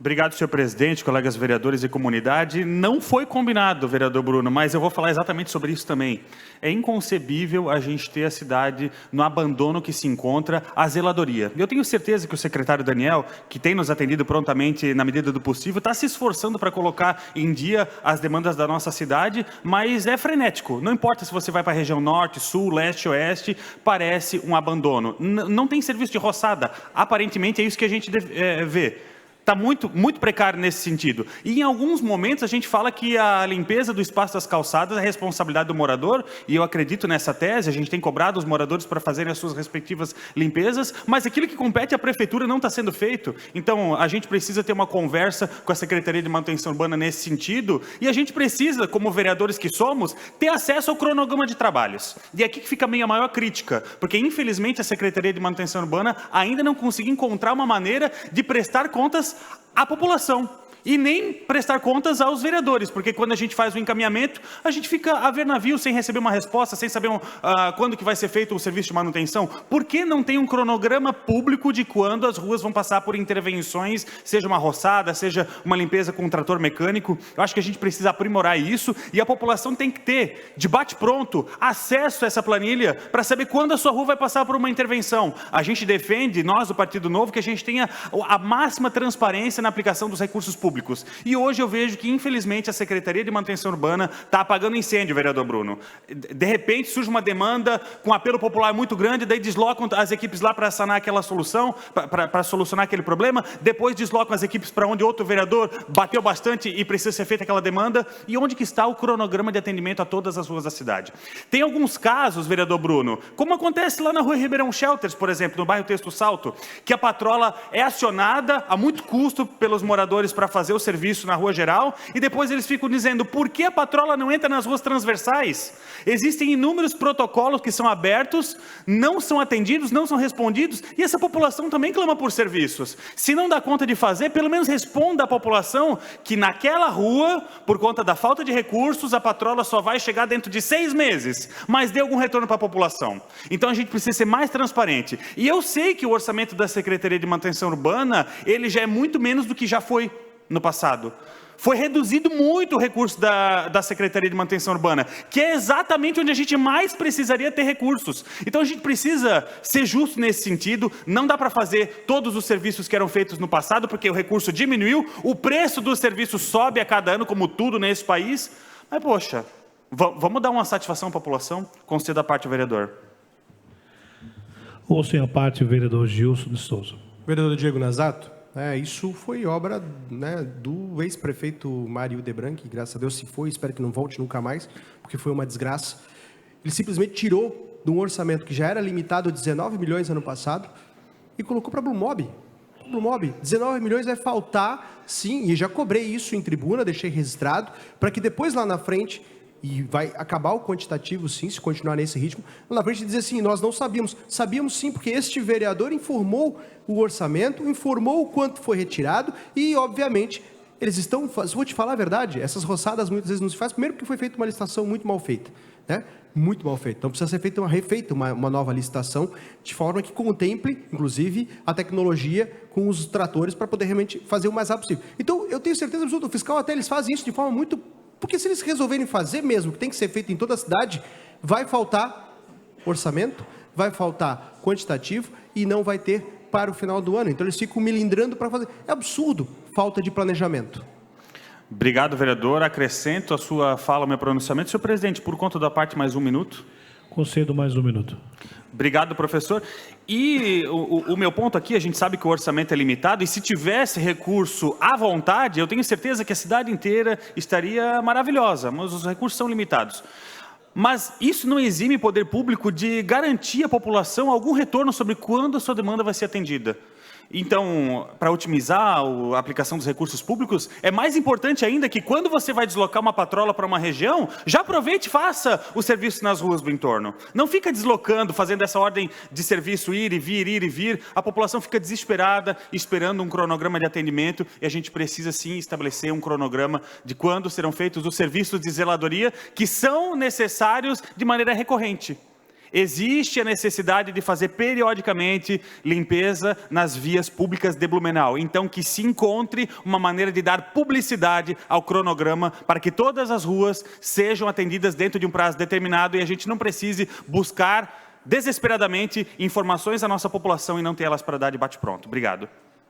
Obrigado, senhor presidente, colegas vereadores e comunidade. Não foi combinado, vereador Bruno, mas eu vou falar exatamente sobre isso também. É inconcebível a gente ter a cidade no abandono que se encontra a zeladoria. Eu tenho certeza que o secretário Daniel, que tem nos atendido prontamente na medida do possível, está se esforçando para colocar em dia as demandas da nossa cidade, mas é frenético. Não importa se você vai para a região norte, sul, leste, oeste, parece um abandono. Não tem serviço de roçada. Aparentemente é isso que a gente vê. Está muito precário nesse sentido. E em alguns momentos a gente fala que a limpeza do espaço das calçadas é responsabilidade do morador, e eu acredito nessa tese, a gente tem cobrado os moradores para fazerem as suas respectivas limpezas, mas aquilo que compete à prefeitura não está sendo feito. Então a gente precisa ter uma conversa com a Secretaria de Manutenção Urbana nesse sentido, e a gente precisa, como vereadores que somos, ter acesso ao cronograma de trabalhos. E aqui que fica a minha maior crítica, porque infelizmente a Secretaria de Manutenção Urbana ainda não conseguiu encontrar uma maneira de prestar contas à população. E nem prestar contas aos vereadores, porque quando a gente faz o encaminhamento, a gente fica a ver navio sem receber uma resposta, sem saber quando que vai ser feito o serviço de manutenção. Por que não tem um cronograma público de quando as ruas vão passar por intervenções, seja uma roçada, seja uma limpeza com um trator mecânico? Eu acho que a gente precisa aprimorar isso, e a população tem que ter, de bate-pronto, acesso a essa planilha para saber quando a sua rua vai passar por uma intervenção. A gente defende, nós do Partido Novo, que a gente tenha a máxima transparência na aplicação dos recursos públicos. E hoje eu vejo que, infelizmente, a Secretaria de Manutenção Urbana está apagando incêndio, vereador Bruno. De repente surge uma demanda com apelo popular muito grande, daí deslocam as equipes lá para sanar aquela solução, para solucionar aquele problema, depois deslocam as equipes para onde outro vereador bateu bastante e precisa ser feita aquela demanda. E onde que está o cronograma de atendimento a todas as ruas da cidade? Tem alguns casos, vereador Bruno, como acontece lá na rua Ribeirão Shelters, por exemplo, no bairro Texto Salto, que a patrola é acionada a muito custo pelos moradores para fazer o serviço na rua geral, e depois eles ficam dizendo: por que a patrola não entra nas ruas transversais? Existem inúmeros protocolos que são abertos, não são atendidos, não são respondidos, e essa população também clama por serviços. Se não dá conta de fazer, pelo menos responda à população que naquela rua, por conta da falta de recursos, a patrola só vai chegar dentro de 6 meses, mas dê algum retorno para a população. Então a gente precisa ser mais transparente. E eu sei que o orçamento da Secretaria de Manutenção Urbana, ele já é muito menos do que já foi no passado. Foi reduzido muito o recurso da Secretaria de Manutenção Urbana, que é exatamente onde a gente mais precisaria ter recursos. Então a gente precisa ser justo nesse sentido. Não dá para fazer todos os serviços que eram feitos no passado, porque o recurso diminuiu, o preço dos serviços sobe a cada ano, como tudo nesse país. Mas, poxa, vamos dar uma satisfação à população? Concedo a parte ao vereador. Ouço em a parte o vereador Gilson de Souza. Vereador Diego Nazato. Isso foi obra, do ex-prefeito Mário Debran, que graças a Deus se foi, espero que não volte nunca mais, porque foi uma desgraça. Ele simplesmente tirou de um orçamento que já era limitado a 19 milhões ano passado e colocou para Blue Mob. 19 milhões vai faltar, sim, e já cobrei isso em tribuna, deixei registrado, para que depois lá na frente, e vai acabar o quantitativo sim, se continuar nesse ritmo, lá na frente dizer assim: nós não sabíamos. Sabíamos sim, porque este vereador informou o orçamento, informou o quanto foi retirado e, obviamente, eles estão... Vou te falar a verdade, essas roçadas muitas vezes não se faz, primeiro porque foi feita uma licitação muito mal feita, né? Muito mal feita. Então precisa ser feita uma nova licitação, de forma que contemple, inclusive, a tecnologia com os tratores para poder realmente fazer o mais rápido possível. Então, eu tenho certeza absoluta, o fiscal até eles fazem isso de forma muito... Porque se eles resolverem fazer mesmo, que tem que ser feito em toda a cidade, vai faltar orçamento, vai faltar quantitativo e não vai ter para o final do ano. Então eles ficam milindrando para fazer. É absurdo, falta de planejamento. Obrigado, vereador. Acrescento a sua fala, ao meu pronunciamento. Senhor presidente, por conta da parte, mais 1 minuto. Concedo mais 1 minuto. Obrigado, professor. E o meu ponto aqui, a gente sabe que o orçamento é limitado, e se tivesse recurso à vontade, eu tenho certeza que a cidade inteira estaria maravilhosa, mas os recursos são limitados. Mas isso não exime o poder público de garantir à população algum retorno sobre quando a sua demanda vai ser atendida. Então, para otimizar a aplicação dos recursos públicos, é mais importante ainda que quando você vai deslocar uma patrola para uma região, já aproveite e faça o serviço nas ruas do entorno. Não fica deslocando, fazendo essa ordem de serviço ir e vir. A população fica desesperada, esperando um cronograma de atendimento, e a gente precisa sim estabelecer um cronograma de quando serão feitos os serviços de zeladoria que são necessários de maneira recorrente. Existe a necessidade de fazer periodicamente limpeza nas vias públicas de Blumenau. Então, que se encontre uma maneira de dar publicidade ao cronograma para que todas as ruas sejam atendidas dentro de um prazo determinado e a gente não precise buscar desesperadamente informações à nossa população e não ter elas para dar de bate-pronto. Obrigado.